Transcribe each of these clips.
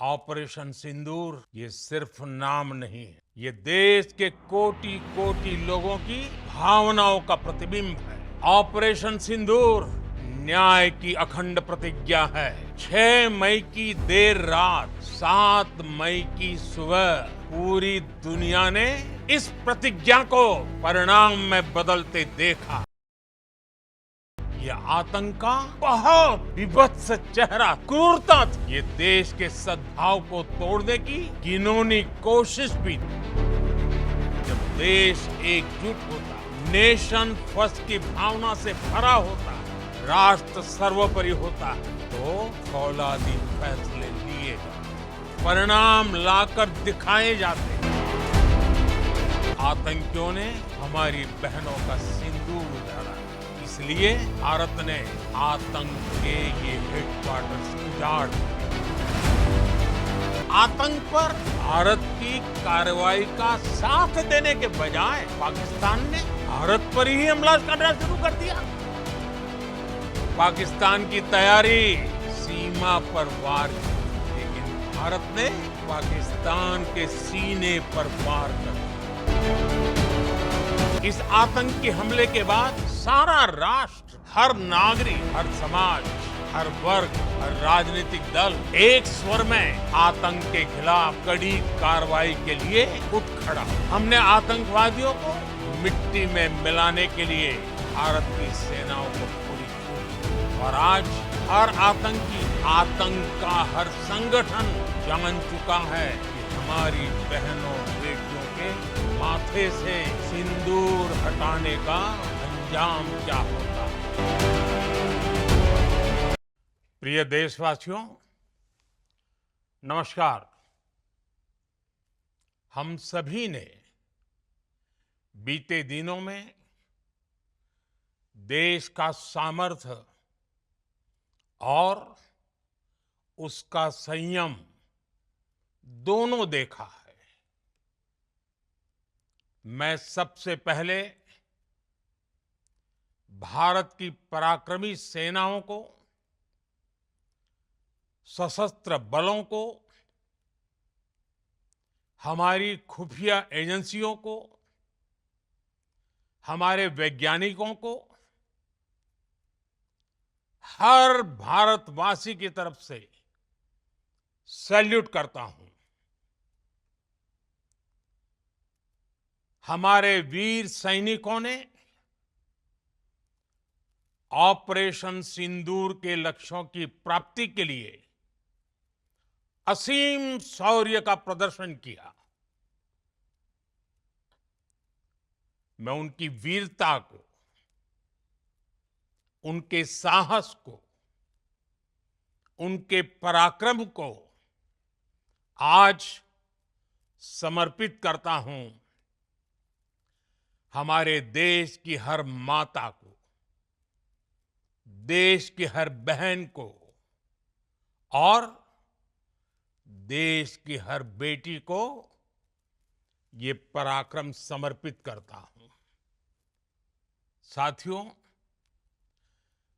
Operation सिंदूर ये सिर्फ नाम नहीं है, ये देश के कोटि कोटि लोगों की भावनाओं का प्रतिबिंब है। ऑपरेशन सिंदूर न्याय की अखंड प्रतिज्ञा है। 6 मई की देर रात, 7 मई की सुबह पूरी दुनिया ने इस प्रतिज्ञा को परिणाम में बदलते देखा। ये आतंक का बहुत विभत्स चेहरा क्रूरता थी। ये देश के सद्भाव को तोड़ने की घिनौनी कोशिश भी थी। जब देश एकजुट होता, नेशन फर्स्ट की भावना से भरा होता, राष्ट्र सर्वोपरि होता है, तो फौलादी फैसले लिए जाते, परिणाम लाकर दिखाए जाते। आतंकियों ने हमारी बहनों का सिंदूर उजाड़ा, इसलिए भारत ने आतंक के ये हेडक्वार्टर्स उजाड़ दिए। आतंक पर भारत की कार्रवाई का साथ देने के बजाय पाकिस्तान ने भारत पर ही हमला करना शुरू कर दिया। पाकिस्तान की तैयारी सीमा पर वार की, लेकिन भारत ने पाकिस्तान के सीने पर वार कर दिया। इस आतंकी हमले के बाद सारा राष्ट्र, हर नागरिक, हर समाज, हर वर्ग, हर राजनीतिक दल एक स्वर में आतंक के खिलाफ कड़ी कार्रवाई के लिए उठ खड़ा। हमने आतंकवादियों को मिट्टी में मिलाने के लिए भारत की सेनाओं को पूरी छूट, और आज हर आतंकी, आतंक का हर संगठन जान चुका है कि हमारी बहनों बेटियों के माथे से सिंदूर हटाने का अंजाम क्या होता है। प्रिय देशवासियों, नमस्कार। हम सभी ने बीते दिनों में देश का सामर्थ्य और उसका संयम दोनों देखा है। मैं सबसे पहले भारत की पराक्रमी सेनाओं को, सशस्त्र बलों को, हमारी खुफिया एजेंसियों को, हमारे वैज्ञानिकों को, हर भारतवासी की तरफ से सैल्यूट करता हूं। हमारे वीर सैनिकों ने ऑपरेशन सिंदूर के लक्ष्यों की प्राप्ति के लिए असीम शौर्य का प्रदर्शन किया। मैं उनकी वीरता को, उनके साहस को, उनके पराक्रम को आज समर्पित करता हूं। हमारे देश की हर माता को, देश की हर बहन को और देश की हर बेटी को ये पराक्रम समर्पित करता हूं। साथियों,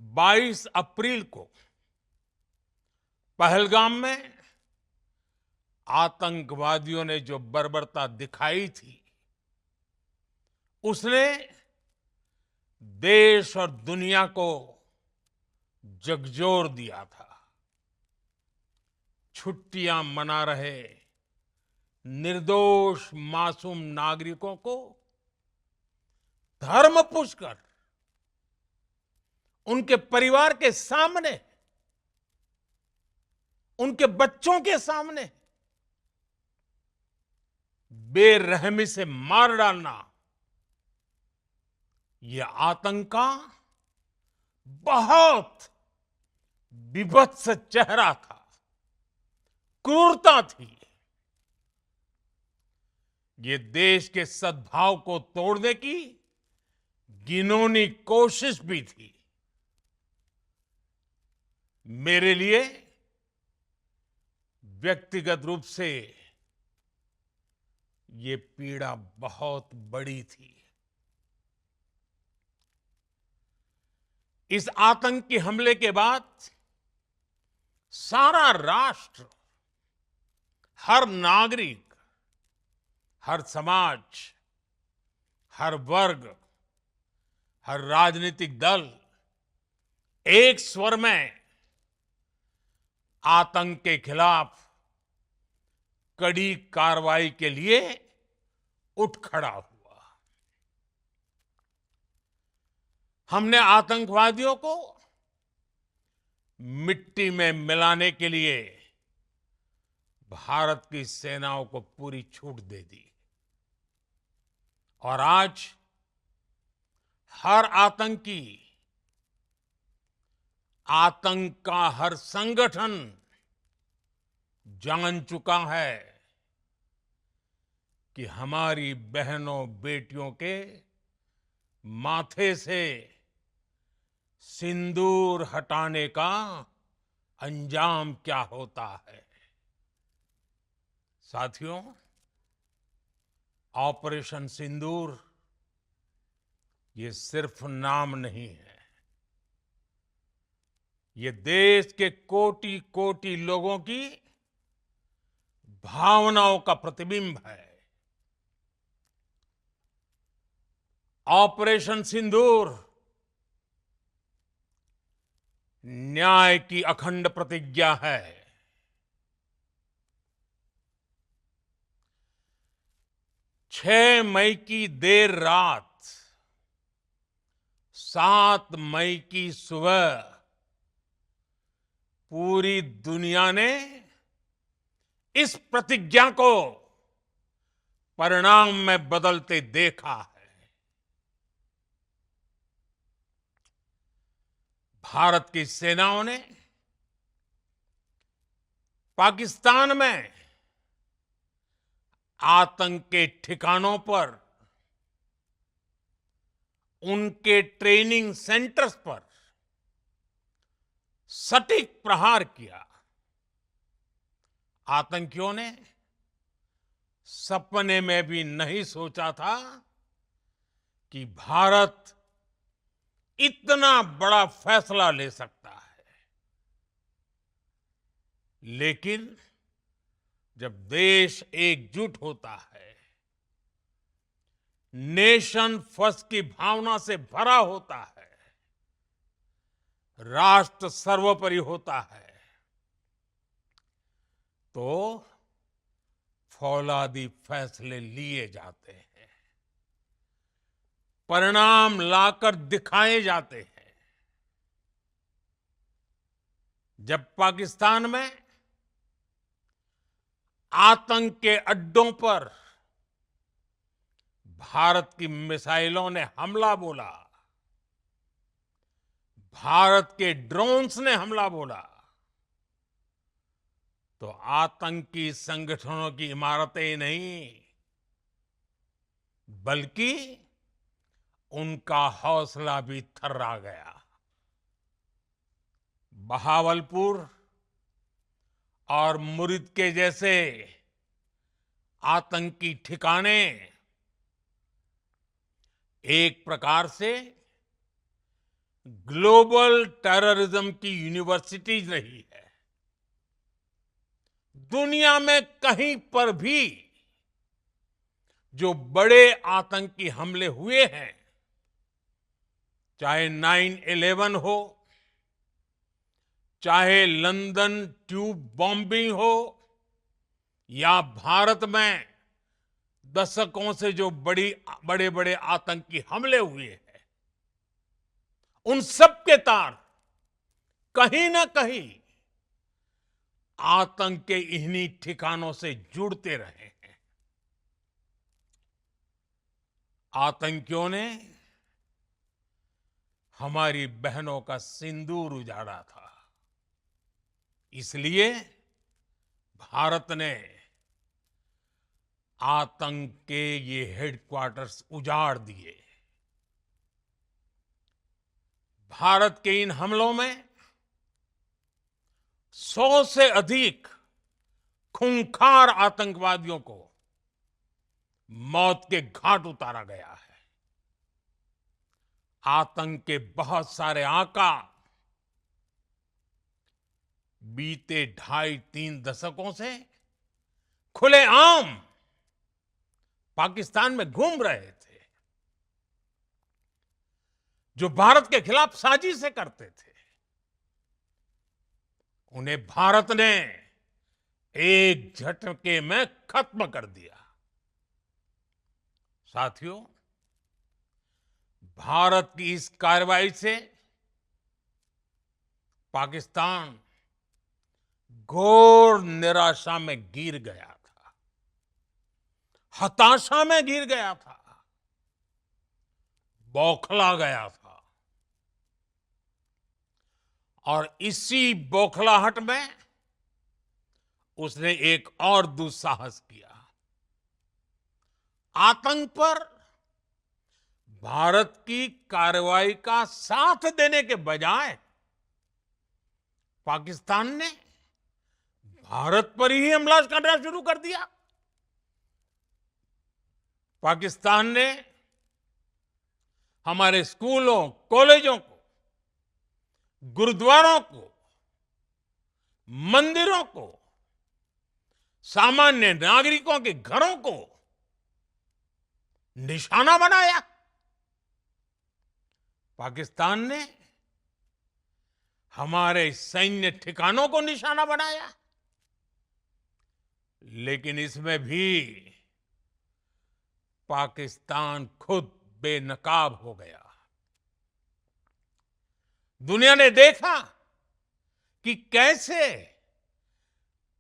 22 अप्रैल को पहलगाम में आतंकवादियों ने जो बर्बरता दिखाई थी, उसने देश और दुनिया को झकझोर दिया था। छुट्टियां मना रहे निर्दोष मासूम नागरिकों को धर्म पूछकर उनके परिवार के सामने, उनके बच्चों के सामने बेरहमी से मार डालना, यह आतंक का बहुत विभत्स चेहरा था, क्रूरता थी। ये देश के सद्भाव को तोड़ने की घिनौनी कोशिश भी थी। मेरे लिए व्यक्तिगत रूप से ये पीड़ा बहुत बड़ी थी। इस आतंकी हमले के बाद सारा राष्ट्र हर नागरिक, हर समाज, हर वर्ग, हर राजनीतिक दल एक स्वर में आतंक के खिलाफ कड़ी कार्रवाई के लिए उठ खड़ा हुआ। हमने आतंकवादियों को मिट्टी में मिलाने के लिए भारत की सेनाओं को पूरी छूट दे दी और आज हर आतंकी, आतंक का हर संगठन जान चुका है कि हमारी बहनों बेटियों के माथे से सिंदूर हटाने का अंजाम क्या होता है। साथियों, ऑपरेशन सिंदूर ये सिर्फ नाम नहीं है, ये देश के कोटि कोटि लोगों की भावनाओं का प्रतिबिंब है। ऑपरेशन सिंदूर न्याय की अखंड प्रतिज्ञा है। 6 मई की देर रात, 7 मई की सुबह पूरी दुनिया ने इस प्रतिज्ञा को परिणाम में बदलते देखा है। भारत की सेनाओं ने पाकिस्तान में आतंक के ठिकानों पर, उनके ट्रेनिंग सेंटर्स पर सटीक प्रहार किया। आतंकियों ने सपने में भी नहीं सोचा था कि भारत इतना बड़ा फैसला ले सकता है। लेकिन जब देश एकजुट होता है, नेशन फर्स्ट की भावना से भरा होता है, राष्ट्र सर्वोपरि होता है, तो फौलादी फैसले लिए जाते हैं, परिणाम लाकर दिखाए जाते हैं। जब पाकिस्तान में आतंक के अड्डों पर भारत की मिसाइलों ने हमला बोला, भारत के ड्रोन्स ने हमला बोला, तो आतंकी संगठनों की इमारतें नहीं, बल्कि उनका हौसला भी थर्रा गया। बहावलपुर और मुरिद के जैसे आतंकी ठिकाने एक प्रकार से ग्लोबल टेररिज्म की यूनिवर्सिटीज रही है। दुनिया में कहीं पर भी जो बड़े आतंकी हमले हुए हैं, चाहे 9/11 हो, चाहे लंदन ट्यूब बॉम्बिंग हो, या भारत में दशकों से जो बड़े बड़े आतंकी हमले हुए हैं, उन सब के तार कहीं ना कहीं आतंक के इन्हीं ठिकानों से जुड़ते रहे हैं। आतंकियों ने हमारी बहनों का सिंदूर उजाड़ा था, इसलिए भारत ने आतंक के ये हेडक्वार्टर्स उजाड़ दिए। भारत के इन हमलों में 100 से अधिक खूंखार आतंकवादियों को मौत के घाट उतारा गया है। आतंक के बहुत सारे आका बीते 2.5-3 दशकों से खुलेआम पाकिस्तान में घूम रहे थे, जो भारत के खिलाफ साजिशें करते थे, उन्हें भारत ने एक झटके में खत्म कर दिया। साथियों, भारत की इस कार्रवाई से पाकिस्तान घोर निराशा में गिर गया था, हताशा में गिर गया था, बौखला गया था। और इसी बौखलाहट में उसने एक और दुस्साहस किया। आतंक पर भारत की कार्रवाई का साथ देने के बजाय पाकिस्तान ने भारत पर ही हमला करना शुरू कर दिया। पाकिस्तान ने हमारे स्कूलों, कॉलेजों को, गुरुद्वारों को, मंदिरों को, सामान्य नागरिकों के घरों को निशाना बनाया। पाकिस्तान ने हमारे सैन्य ठिकानों को निशाना बनाया। लेकिन इसमें भी पाकिस्तान खुद बेनकाब हो गया। दुनिया ने देखा कि कैसे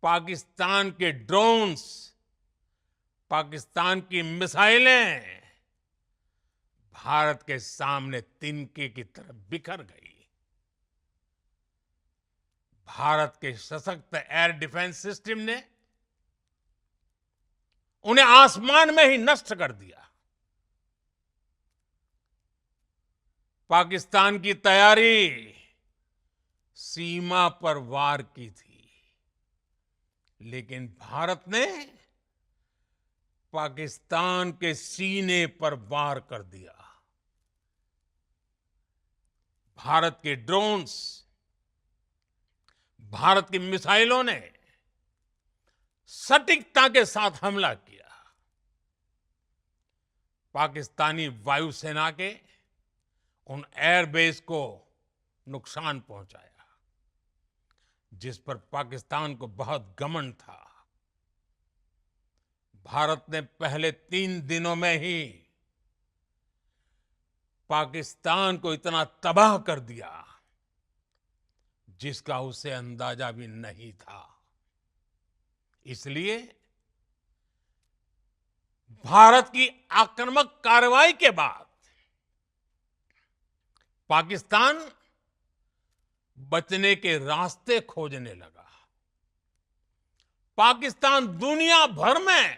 पाकिस्तान के ड्रोन्स, पाकिस्तान की मिसाइलें भारत के सामने तिनके की तरह बिखर गई। भारत के सशक्त एयर डिफेंस सिस्टम ने उन्हें आसमान में ही नष्ट कर दिया। पाकिस्तान की तैयारी सीमा पर वार की थी, लेकिन भारत ने पाकिस्तान के सीने पर वार कर दिया। भारत के ड्रोन्स, भारत की मिसाइलों ने सटीकता के साथ हमला किया। पाकिस्तानी वायुसेना के उन एयरबेस को नुकसान पहुंचाया, जिस पर पाकिस्तान को बहुत घमंड था। भारत ने पहले 3 दिनों में ही पाकिस्तान को इतना तबाह कर दिया, जिसका उसे अंदाजा भी नहीं था। इसलिए भारत की आक्रामक कार्रवाई के बाद पाकिस्तान बचने के रास्ते खोजने लगा। पाकिस्तान दुनिया भर में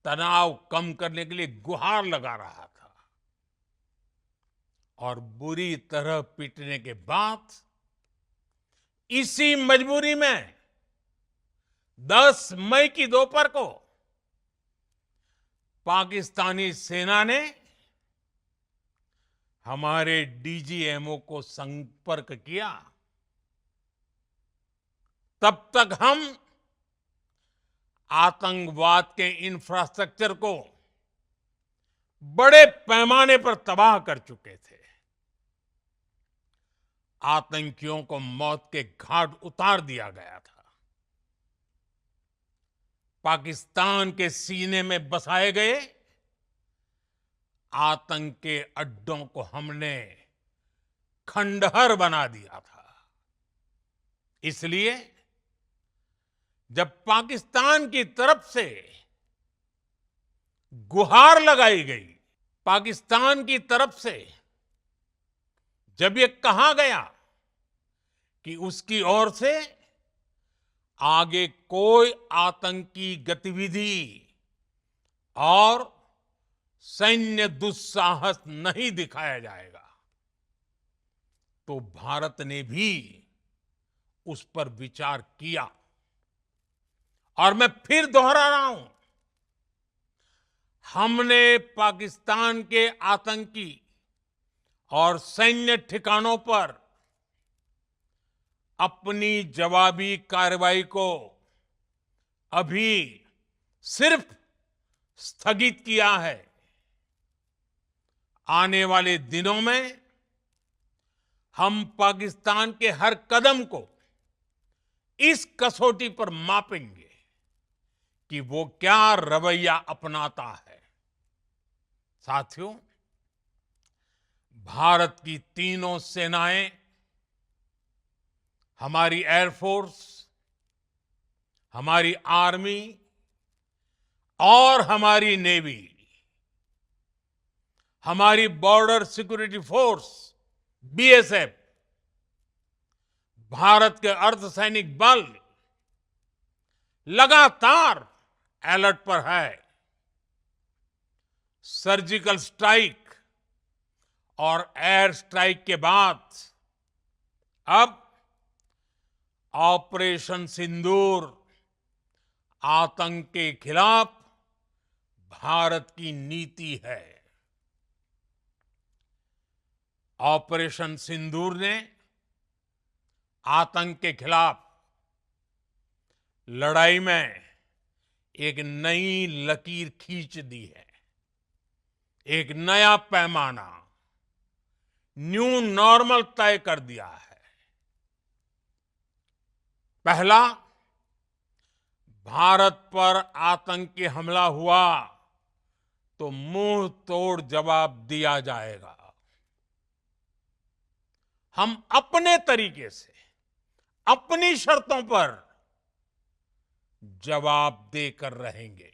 तनाव कम करने के लिए गुहार लगा रहा था, और बुरी तरह पीटने के बाद इसी मजबूरी में 10 मई की दोपहर को पाकिस्तानी सेना ने हमारे डीजीएमओ को संपर्क किया। तब तक हम आतंकवाद के इंफ्रास्ट्रक्चर को बड़े पैमाने पर तबाह कर चुके थे। आतंकियों को मौत के घाट उतार दिया गया था। पाकिस्तान के सीने में बसाए गए आतंक के अड्डों को हमने खंडहर बना दिया था। इसलिए जब पाकिस्तान की तरफ से गुहार लगाई गई, पाकिस्तान की तरफ से जब ये कहा गया कि उसकी ओर से आगे कोई आतंकी गतिविधि और सैन्य दुस्साहस नहीं दिखाया जाएगा, तो भारत ने भी उस पर विचार किया। और मैं फिर दोहरा रहा हूं, हमने पाकिस्तान के आतंकी और सैन्य ठिकानों पर अपनी जवाबी कार्रवाई को अभी सिर्फ स्थगित किया है। आने वाले दिनों में हम पाकिस्तान के हर कदम को इस कसौटी पर मापेंगे कि वो क्या रवैया अपनाता है। साथियों, भारत की तीनों सेनाएं, हमारी एयरफोर्स, हमारी आर्मी और हमारी नेवी, हमारी border security force BSF, Bharat के अर्धसैनिक बल लगातार अलर्ट पर है। सर्जिकल स्ट्राइक और एयर स्ट्राइक के बाद अब ऑपरेशन सिंदूर आतंक के खिलाफ भारत की नीति है। ऑपरेशन सिंदूर ने आतंक के खिलाफ लड़ाई में एक नई लकीर खींच दी है। एक नया पैमाना, न्यू नॉर्मल तय कर दिया है। पहला, भारत पर आतंकी हमला हुआ तो मुंह तोड़ जवाब दिया जाएगा। हम अपने तरीके से, अपनी शर्तों पर जवाब देकर रहेंगे।